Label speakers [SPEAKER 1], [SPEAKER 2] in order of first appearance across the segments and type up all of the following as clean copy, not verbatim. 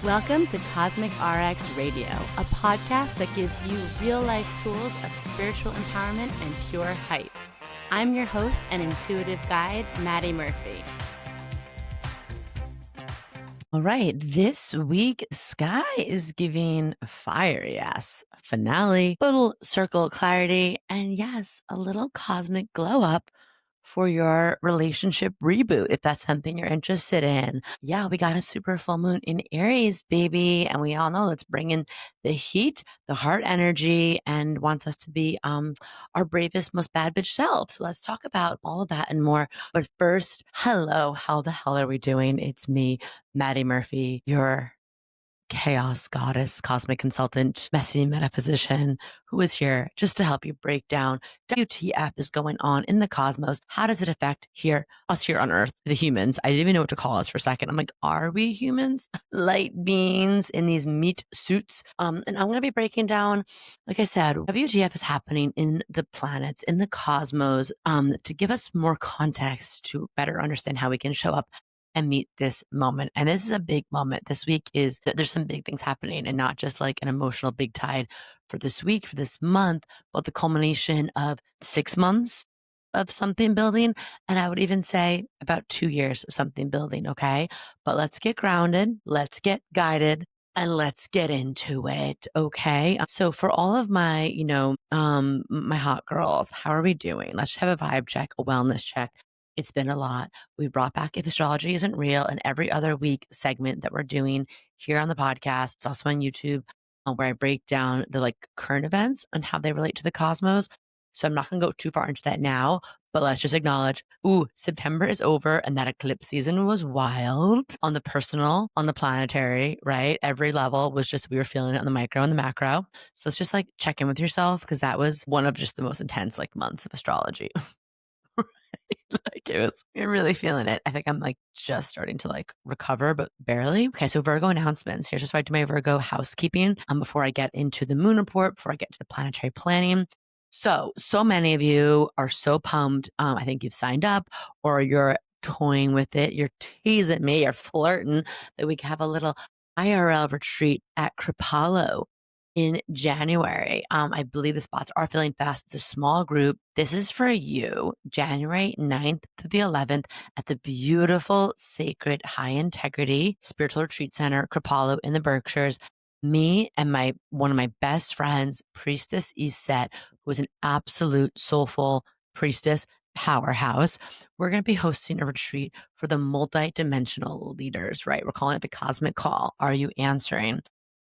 [SPEAKER 1] Welcome to CosmicRx Radio, a podcast that gives you real-life tools of spiritual empowerment and pure hype. I'm your host and intuitive guide, Madi Murphy.
[SPEAKER 2] All right, this week, Sky is giving fire, yes, finale, little circle clarity, and yes, a little cosmic glow up for your relationship reboot, if that's something you're interested in. Yeah, we got a super full moon in Aries, baby, and we all know it's bringing the heat, the heart energy, and wants us to be our bravest, most bad bitch self. So let's talk about all of that and more. But first, hello, how the hell are we doing? It's me, Madi Murphy, your chaos goddess, cosmic consultant, messy metaphysician, who is here just to help you break down WTF is going on in the cosmos. How does it affect us here on Earth, the humans? I didn't even know what to call us for a second. I'm like, are we humans? Light beings in these meat suits. And I'm going to be breaking down, like I said, WTF is happening in the planets, in the cosmos, to give us more context to better understand how we can show up and meet this moment. And this is a big moment. This week there's some big things happening, and not just like an emotional big tide for this week, for this month, but the culmination of 6 months of something building. And I would even say about 2 years of something building. Okay. But let's get grounded. Let's get guided. And let's get into it. Okay. So for all of my, my hot girls, how are we doing? Let's just have a vibe check, a wellness check. It's been a lot. We brought back If Astrology Isn't Real, and every other week segment that we're doing here on the podcast. It's also on YouTube, where I break down the current events and how they relate to the cosmos. So I'm not going to go too far into that now, but let's just acknowledge, September is over, and that eclipse season was wild on the personal, on the planetary, right? Every level was just, we were feeling it on the micro and the macro. So let's just check in with yourself, because that was one of just the most intense months of astrology. You're really feeling it. I think I'm just starting to recover, but barely. Okay, so Virgo announcements. Here's just where I do my Virgo housekeeping before I get into the moon report, before I get to the planetary planning. So many of you are so pumped. I think you've signed up, or you're toying with it. You're teasing me, you're flirting that we can have a little IRL retreat at Kripalu in January. I believe the spots are filling fast. It's a small group. This is for you, January 9th to the 11th at the beautiful, sacred, high integrity spiritual retreat center, Kripalu in the Berkshires. Me and one of my best friends, Priestess Iset, who is an absolute soulful priestess powerhouse. We're going to be hosting a retreat for the multi-dimensional leaders, right? We're calling it the Cosmic Call. Are you answering?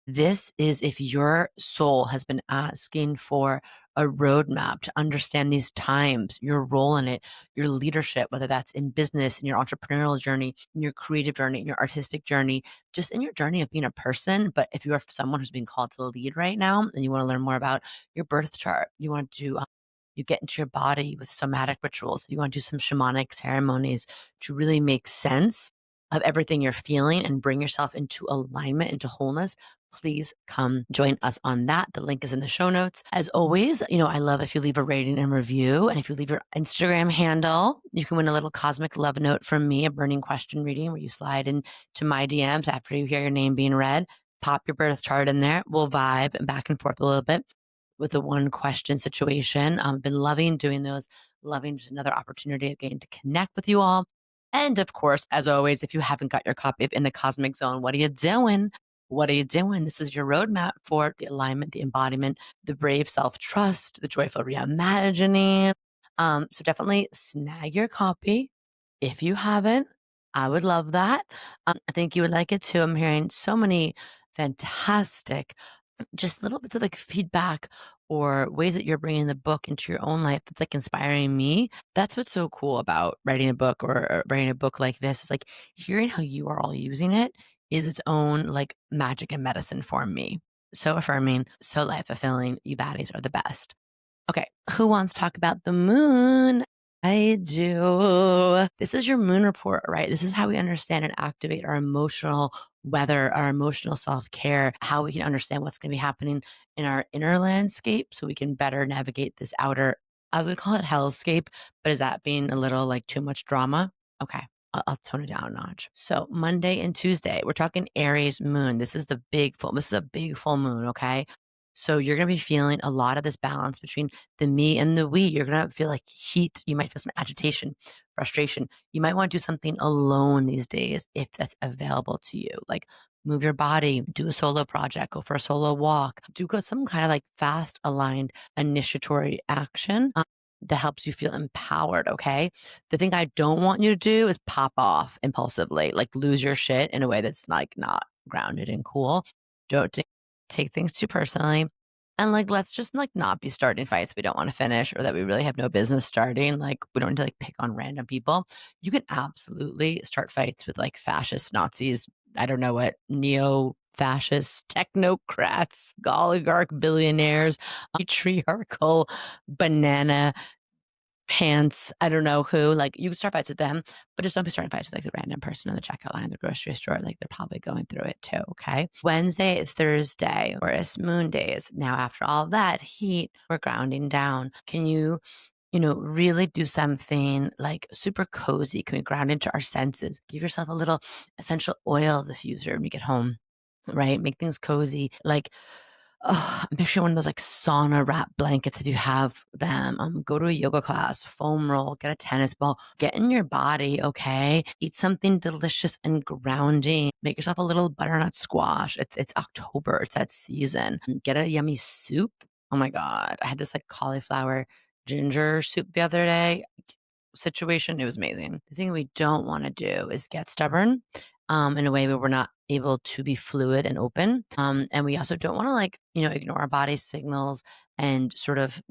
[SPEAKER 2] This is if your soul has been asking for a roadmap to understand these times, your role in it, your leadership, whether that's in business, in your entrepreneurial journey, in your creative journey, in your artistic journey, just in your journey of being a person. But if you are someone who's being called to lead right now, and you want to learn more about your birth chart, you want to you get into your body with somatic rituals, you want to do some shamanic ceremonies to really make sense of everything you're feeling and bring yourself into alignment, into wholeness, please come join us on that. The link is in the show notes. As always, I love if you leave a rating and review. And if you leave your Instagram handle, you can win a little cosmic love note from me, a burning question reading where you slide into my DMs after you hear your name being read. Pop your birth chart in there. We'll vibe back and forth a little bit with the one question situation. I've been loving doing those, loving just another opportunity again to connect with you all. And of course, as always, if you haven't got your copy of In the Cosmic Zone, what are you doing? What are you doing? This is your roadmap for the alignment, the embodiment, the brave self-trust, the joyful reimagining. So definitely snag your copy. If you haven't, I would love that. I think you would like it too. I'm hearing so many fantastic, just little bits of feedback or ways that you're bringing the book into your own life that's inspiring me. That's what's so cool about writing a book, or writing a book like this, is hearing how you are all using it is its own magic and medicine for me. So affirming, so life fulfilling. You baddies are the best. Okay, who wants to talk about the moon? I do. This is your moon report, right? This is how we understand and activate our emotional weather, our emotional self-care, how we can understand what's going to be happening in our inner landscape so we can better navigate this outer, I was going to call it hellscape, but is that being a little too much drama? Okay. I'll tone it down a notch. So Monday and Tuesday, we're talking Aries moon. This is the big full. This is a big full moon. Okay. So you're going to be feeling a lot of this balance between the me and the we. You're going to feel like heat. You might feel some agitation, frustration. You might want to do something alone these days if that's available to you. Like move your body, do a solo project, go for a solo walk, do some kind of like fast aligned initiatory action that helps you feel empowered. Okay. The thing I don't want you to do is pop off impulsively, like lose your shit in a way that's like not grounded and cool. Don't take things too personally. And like, let's just like not be starting fights we don't want to finish or that we really have no business starting. Like, we don't need to like pick on random people. You can absolutely start fights with like fascist Nazis. I don't know what neo fascist technocrats, oligarch billionaires, patriarchal banana pants, I don't know who, like you can start fights with them, but just don't be starting fights with like the random person in the checkout line in the grocery store. Like they're probably going through it too. Okay. Wednesday, Thursday, Taurus moon days. Now, after all that heat, we're grounding down. Can you, really do something like super cozy? Can we ground into our senses? Give yourself a little essential oil diffuser when you get home, right? Make things cozy. Like, oh, I'm picturing one of those like sauna wrap blankets if you have them. Go to a yoga class, foam roll, get a tennis ball, get in your body, okay? Eat something delicious and grounding. Make yourself a little butternut squash. It's October, it's that season. Get a yummy soup. Oh my God. I had this like cauliflower ginger soup the other day situation. It was amazing. The thing we don't want to do is get stubborn in a way where we're not able to be fluid and open. And we also don't want to like, ignore our body signals and sort of,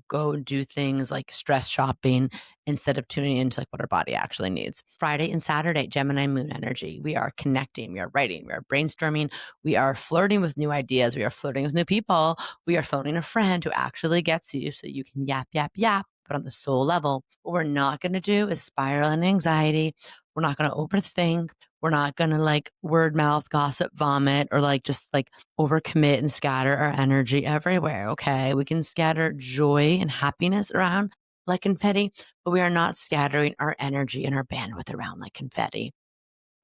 [SPEAKER 2] go do things like stress shopping instead of tuning into like what our body actually needs. Friday and Saturday, Gemini moon energy. We are connecting, we are writing, we are brainstorming, we are flirting with new ideas, we are flirting with new people, we are phoning a friend who actually gets you so you can yap, yap, yap, but on the soul level. What we're not going to do is spiral in anxiety. We're not going to overthink. We're not going to like word mouth, gossip, vomit, or like just like overcommit and scatter our energy everywhere. Okay. We can scatter joy and happiness around like confetti, but we are not scattering our energy and our bandwidth around like confetti.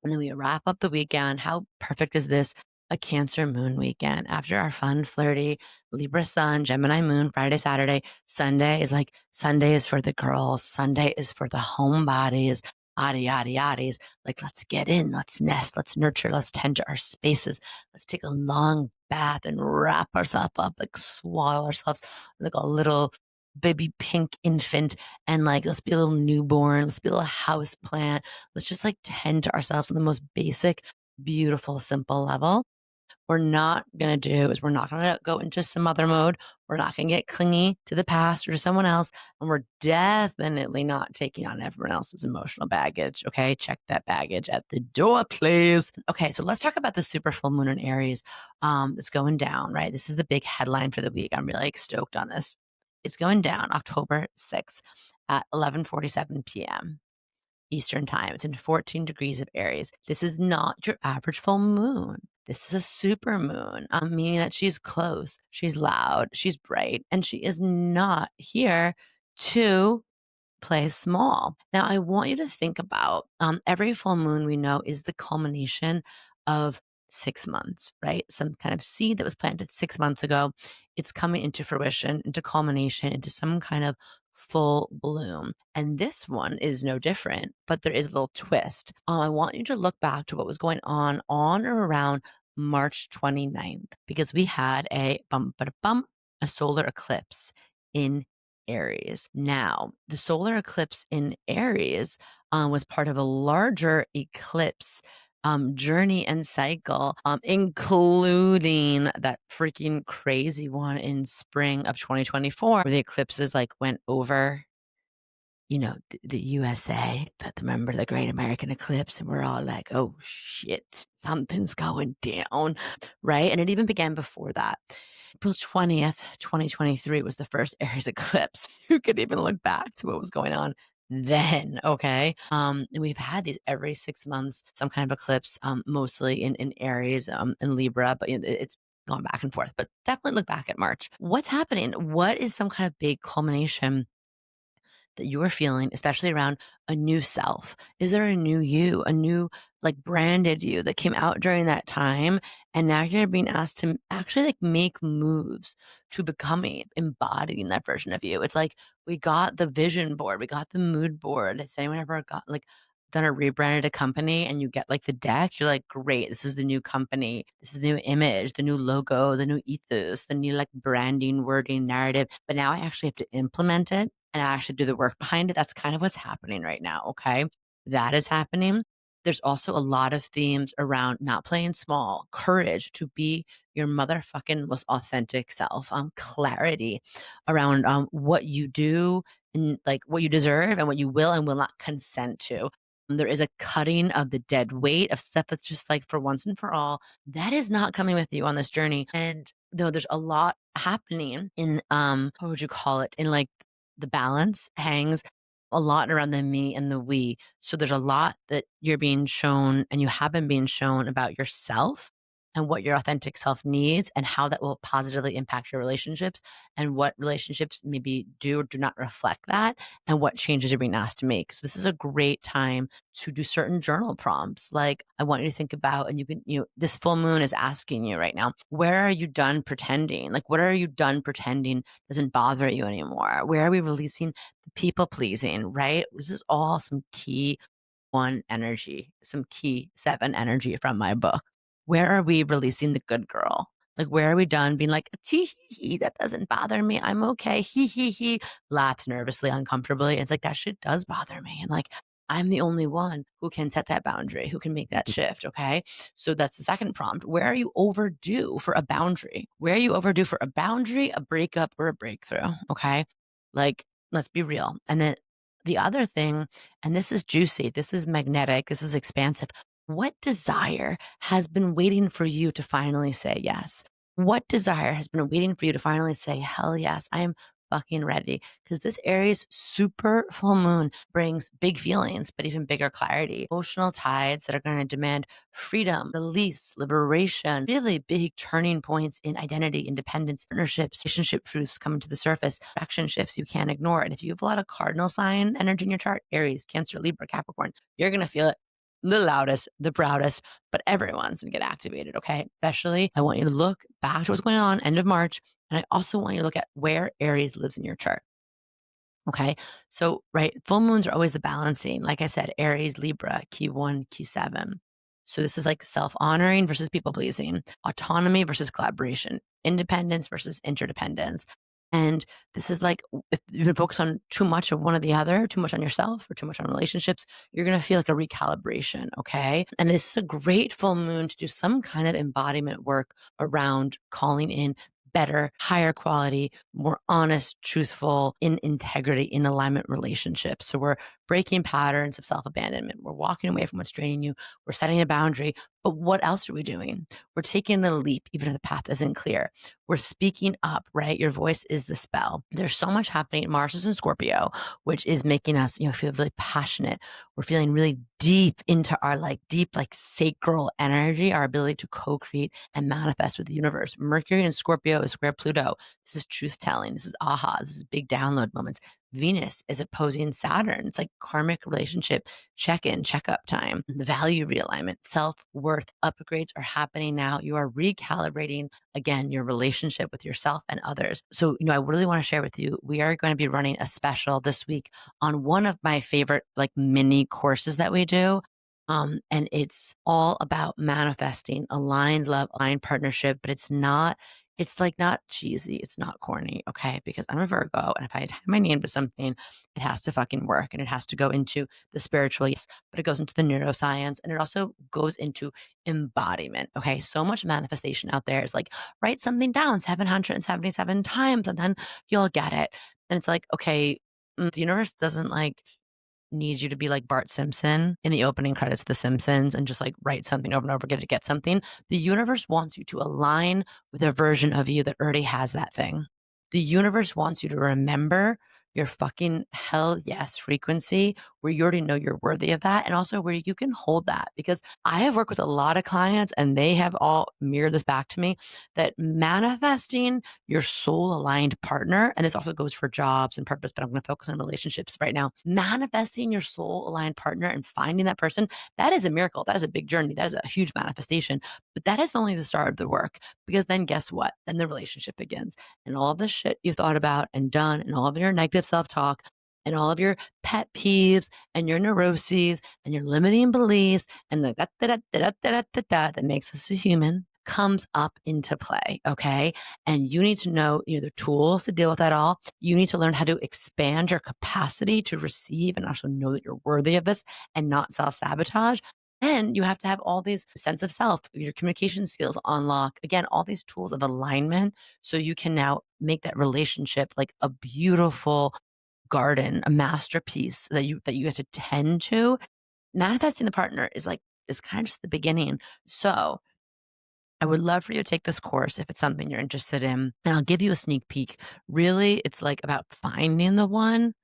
[SPEAKER 2] And then we wrap up the weekend. How perfect is this? A Cancer moon weekend after our fun, flirty Libra sun, Gemini moon, Friday, Saturday. Sunday is for the girls. Sunday is for the homebodies, yada, yada, yaddies. Like, let's get in, let's nest, let's nurture, let's tend to our spaces. Let's take a long bath and wrap ourselves up, like swaddle ourselves like a little baby pink infant. And like, let's be a little newborn. Let's be a little house plant. Let's just like tend to ourselves on the most basic, beautiful, simple level. We're not going to do is we're not going to go into some other mode. We're not going to get clingy to the past or to someone else. And we're definitely not taking on everyone else's emotional baggage. Okay. Check that baggage at the door, please. Okay. So let's talk about the super full moon in Aries. It's going down, right? This is the big headline for the week. I'm really like, stoked on this. It's going down October 6th at 11:47 p.m. Eastern time. It's in 14 degrees of Aries. This is not your average full moon. This is a super moon, meaning that she's close, she's loud, she's bright, and she is not here to play small. Now, I want you to think about every full moon we know is the culmination of 6 months, right? Some kind of seed that was planted 6 months ago. It's coming into fruition, into culmination, into some kind of full bloom. And this one is no different, but there is a little twist. I want you to look back to what was going on or around March 29th, because we had a solar eclipse in Aries. Now, the solar eclipse in Aries was part of a larger eclipse journey and cycle, including that freaking crazy one in spring of 2024, where the eclipses like went over, the USA, that remember the Great American Eclipse, and we're all like, oh shit, something's going down, right? And it even began before that. April 20th, 2023 was the first Aries eclipse. You could even look back to what was going on then, okay? And we've had these every 6 months, some kind of eclipse, mostly in Aries, in Libra, but it's gone back and forth. But definitely look back at March. What's happening? What is some kind of big culmination that you are feeling, especially around a new self? Is there a new you, a new like branded you that came out during that time? And now you're being asked to actually like make moves to becoming, embodying that version of you. It's like we got the vision board, we got the mood board. Has anyone ever got like done a rebranded a company and you get like the deck? You're like, great, this is the new company, this is the new image, the new logo, the new ethos, the new like branding, wording, narrative. But now I actually have to implement it and I actually do the work behind it. That's kind of what's happening right now. Okay. That is happening. There's also a lot of themes around not playing small, courage to be your motherfucking most authentic self, clarity around what you do and like what you deserve and what you will and will not consent to. There is a cutting of the dead weight of stuff that's just like for once and for all, that is not coming with you on this journey. And though there's a lot happening in what would you call it? In like the balance hangs a lot around the me and the we. So there's a lot that you're being shown and you have been being shown about yourself and what your authentic self needs and how that will positively impact your relationships and what relationships maybe do or do not reflect that and what changes you're being asked to make. So this is a great time to do certain journal prompts. Like I want you to think about, and you can, this full moon is asking you right now, where are you done pretending? Like, what are you done pretending doesn't bother you anymore? Where are we releasing the people pleasing, right? This is all some key one energy, some key seven energy from my book. Where are we releasing the good girl? Like, where are we done being like, tee hee hee, that doesn't bother me. I'm okay. Hee hee hee, laughs nervously, uncomfortably. And it's like, that shit does bother me. And like, I'm the only one who can set that boundary, who can make that shift. Okay. So that's the second prompt. Where are you overdue for a boundary? Where are you overdue for a boundary, a breakup, or a breakthrough? Okay. Like, let's be real. And then the other thing, and this is juicy, this is magnetic, this is expansive. What desire has been waiting for you to finally say yes? What desire has been waiting for you to finally say, hell yes, I'm fucking ready? Because this Aries super full moon brings big feelings, but even bigger clarity, emotional tides that are going to demand freedom, release, liberation, really big turning points in identity, independence, partnerships, relationship truths coming to the surface, action shifts you can't ignore. And if you have a lot of cardinal sign energy in your chart, Aries, Cancer, Libra, Capricorn, you're going to feel it the loudest, the proudest, but everyone's gonna get activated, okay? Especially, I want you to look back to what's going on end of March, and I also want you to look at where Aries lives in your chart. Okay. So, right, full moons are always the balancing. Like I said, Aries, Libra, key 1, key 7. So, this is like self honoring versus people pleasing, autonomy versus collaboration, independence versus interdependence. And this is like, if you focus on too much of one or the other, too much on yourself or too much on relationships, you're going to feel like a recalibration. Okay. And this is a great full moon to do some kind of embodiment work around calling in better, higher quality, more honest, truthful, in integrity, in alignment relationships. So we're breaking patterns of self abandonment. We're walking away from what's draining you. We're setting a boundary. But what else are we doing? We're taking a leap, even if the path isn't clear. We're speaking up, right? Your voice is the spell. There's so much happening. Mars is in Scorpio, which is making us, feel really passionate. We're feeling really deep into our deep, sacral energy, our ability to co-create and manifest with the universe. Mercury in Scorpio is square Pluto. This is truth telling. This is aha. This is big download moments. Venus is opposing Saturn. It's like karmic relationship check-in, check-up time. The value realignment, self-worth upgrades are happening now. You are recalibrating, again, your relationship with yourself and others. So, I really want to share with you, we are going to be running a special this week on one of my favorite mini courses that we do. And it's all about manifesting aligned love, aligned partnership, but it's not cheesy. It's not corny. Okay. Because I'm a Virgo. And if I tie my name to something, it has to fucking work. And it has to go into the spiritual, yes, but it goes into the neuroscience and it also goes into embodiment. Okay. So much manifestation out there is write something down 777 times and then you'll get it. And it's okay, the universe doesn't needs you to be like Bart Simpson in the opening credits of The Simpsons and just write something over and over again to get something. The universe wants you to align with a version of you that already has that thing. The universe wants you to remember your fucking hell yes frequency where you already know you're worthy of that, and also where you can hold that. Because I have worked with a lot of clients and they have all mirrored this back to me, that manifesting your soul aligned partner, and this also goes for jobs and purpose, but I'm going to focus on relationships right now. Manifesting your soul aligned partner and finding that person, that is a miracle. That is a big journey. That is a huge manifestation. But that is only the start of the work, because then guess what? Then the relationship begins, and all of the shit you thought about and done, and all of your negative self talk, and all of your pet peeves and your neuroses and your limiting beliefs and the that makes us a human comes up into play. Okay. And you need to know, the tools to deal with that all. You need to learn how to expand your capacity to receive and also know that you're worthy of this and not self-sabotage. And you have to have all these sense of self, your communication skills on lock. Again, all these tools of alignment. So you can now make that relationship like a beautiful garden, a masterpiece that you get to tend to. Manifesting the partner is kind of just the beginning. So I would love for you to take this course if it's something you're interested in. And I'll give you a sneak peek. Really, it's like about finding the one,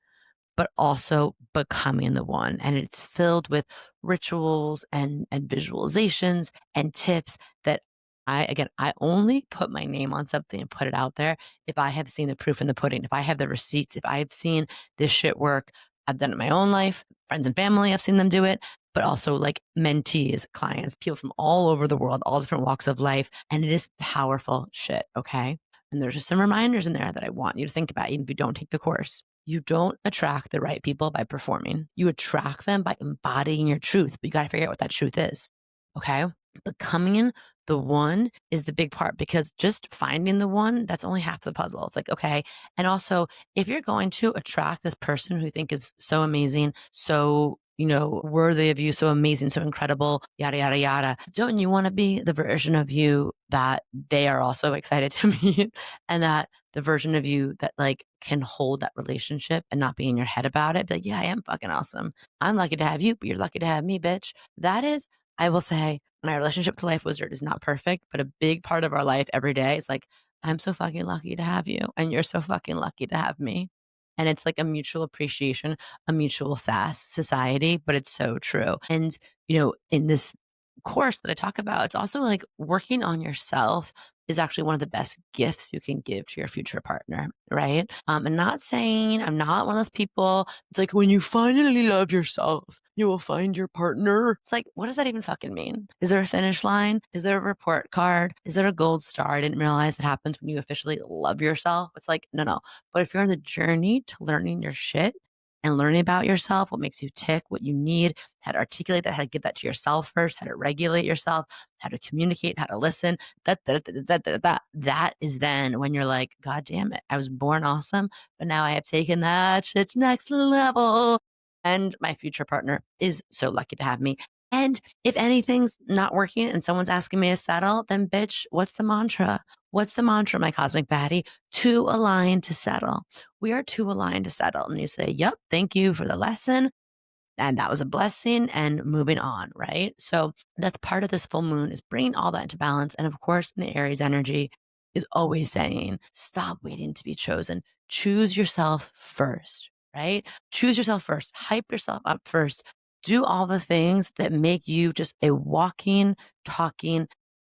[SPEAKER 2] but also becoming the one. And it's filled with rituals and visualizations and tips that I only put my name on something and put it out there if I have seen the proof in the pudding, if I have the receipts, if I've seen this shit work. I've done it in my own life, friends and family, I've seen them do it, but also like mentees, clients, people from all over the world, all different walks of life. And it is powerful shit. Okay. And there's just some reminders in there that I want you to think about, even if you don't take the course. You don't attract the right people by performing. You attract them by embodying your truth, but you got to figure out what that truth is. Okay. Becoming the one is the big part, because just finding the one, that's only half the puzzle. It's like, okay. And also, if you're going to attract this person who you think is so amazing, so worthy of you, so amazing, so incredible, yada, yada, yada. Don't you want to be the version of you that they are also excited to meet, and that the version of you that like can hold that relationship and not be in your head about it? Be like, yeah, I am fucking awesome. I'm lucky to have you, but you're lucky to have me, bitch. That is, I will say, my relationship to Life Wizard is not perfect, but a big part of our life every day is like, I'm so fucking lucky to have you, and you're so fucking lucky to have me. And it's like a mutual appreciation, a mutual society, but it's so true. And, in this course that I talk about, it's also like working on yourself is actually one of the best gifts you can give to your future partner, right? I'm not saying I'm not one of those people. It's like when you finally love yourself, you will find your partner. It's like, what does that even fucking mean? Is there a finish line? Is there a report card? Is there a gold star? I didn't realize that happens when you officially love yourself. It's like, no. But if you're on the journey to learning your shit and learning about yourself, what makes you tick, what you need, how to articulate that, how to give that to yourself first, how to regulate yourself, how to communicate, how to listen, that is then when you're like, God damn it, I was born awesome, but now I have taken that shit to next level. And my future partner is so lucky to have me. And if anything's not working and someone's asking me to settle, then bitch, what's the mantra? What's the mantra, my cosmic baddie? Too aligned to settle. We are too aligned to settle. And you say, yep, thank you for the lesson. And that was a blessing, and moving on, right? So that's part of this full moon, is bringing all that into balance. And of course, in the Aries energy is always saying, stop waiting to be chosen. Choose yourself first, right? Choose yourself first. Hype yourself up first. Do all the things that make you just a walking, talking,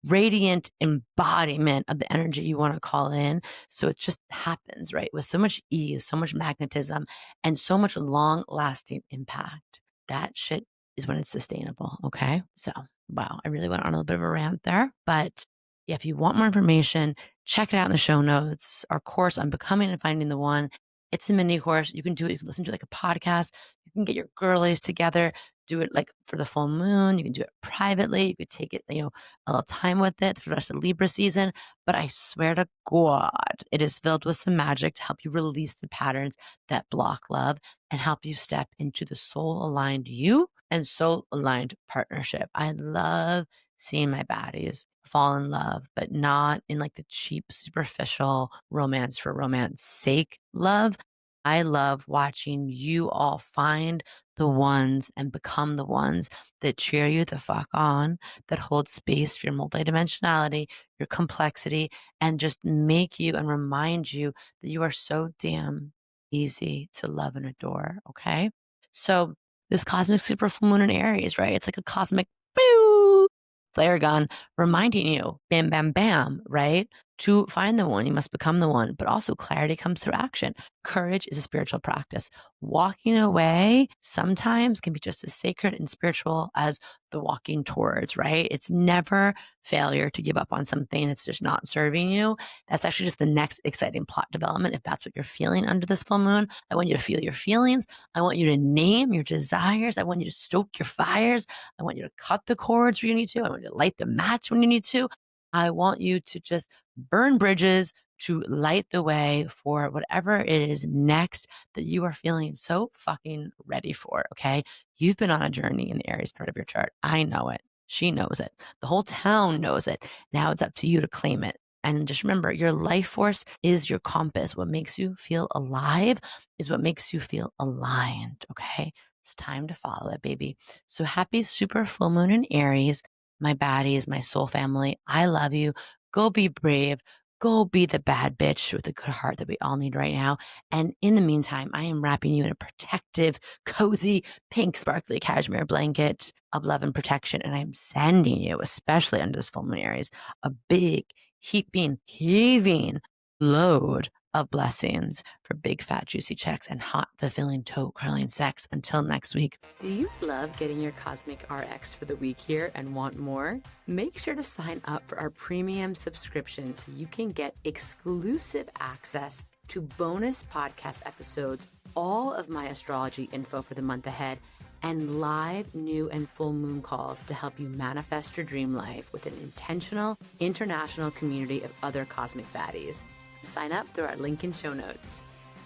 [SPEAKER 2] radiant embodiment of the energy you want to call in. So it just happens, right? With so much ease, so much magnetism, and so much long lasting impact. That shit is when it's sustainable. Okay. So, wow, I really went on a little bit of a rant there. But yeah, if you want more information, check it out in the show notes. Our course on becoming and finding the one. It's a mini course. You can do it. You can listen to it like a podcast. You can get your girlies together, do it like for the full moon. You can do it privately. You could take it, a little time with it for the rest of Libra season. But I swear to God, it is filled with some magic to help you release the patterns that block love and help you step into the soul aligned you and soul aligned partnership. I love seeing my baddies fall in love, but not in like the cheap, superficial romance for romance sake love. I love watching you all find the ones and become the ones that cheer you the fuck on, that hold space for your multidimensionality, your complexity, and just make you and remind you that you are so damn easy to love and adore. Okay. So this cosmic super full moon in Aries, right? It's like a cosmic pew, flare gun reminding you, bam, bam, bam, right? To find the one, you must become the one, but also clarity comes through action. Courage is a spiritual practice. Walking away sometimes can be just as sacred and spiritual as the walking towards, right? It's never failure to give up on something that's just not serving you. That's actually just the next exciting plot development. If that's what you're feeling under this full moon, I want you to feel your feelings. I want you to name your desires. I want you to stoke your fires. I want you to cut the cords where you need to. I want you to light the match when you need to. I want you to just burn bridges to light the way for whatever it is next that you are feeling so fucking ready for. Okay. You've been on a journey in the Aries part of your chart. I know it. She knows it. The whole town knows it. Now it's up to you to claim it. And just remember, your life force is your compass. What makes you feel alive is what makes you feel aligned. Okay. It's time to follow it, baby. So happy super full moon in Aries. My baddies, my soul family, I love you. Go be brave. Go be the bad bitch with a good heart that we all need right now. And in the meantime, I am wrapping you in a protective, cozy, pink, sparkly cashmere blanket of love and protection. And I'm sending you, especially under this full moon Aries, a big, heaving load of blessings for big, fat, juicy checks and hot, fulfilling, toe curling sex. Until next week.
[SPEAKER 1] Do you love getting your Cosmic RX for the week here and want more? Make sure to sign up for our premium subscription so you can get exclusive access to bonus podcast episodes, all of my astrology info for the month ahead, and live new and full moon calls to help you manifest your dream life with an intentional international community of other cosmic baddies. Sign up through our link in show notes.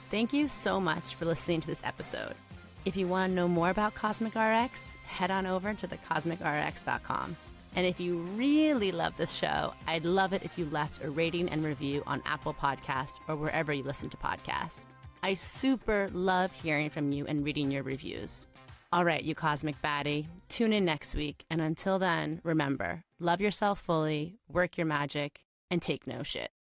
[SPEAKER 1] Thank you so much for listening to this episode. If you want to know more about Cosmic RX, head on over to thecosmicrx.com. And if you really love this show, I'd love it if you left a rating and review on Apple Podcast or wherever you listen to podcasts. I super love hearing from you and reading your reviews. All right, you cosmic baddie, tune in next week. And until then, remember, love yourself fully, work your magic, and take no shit.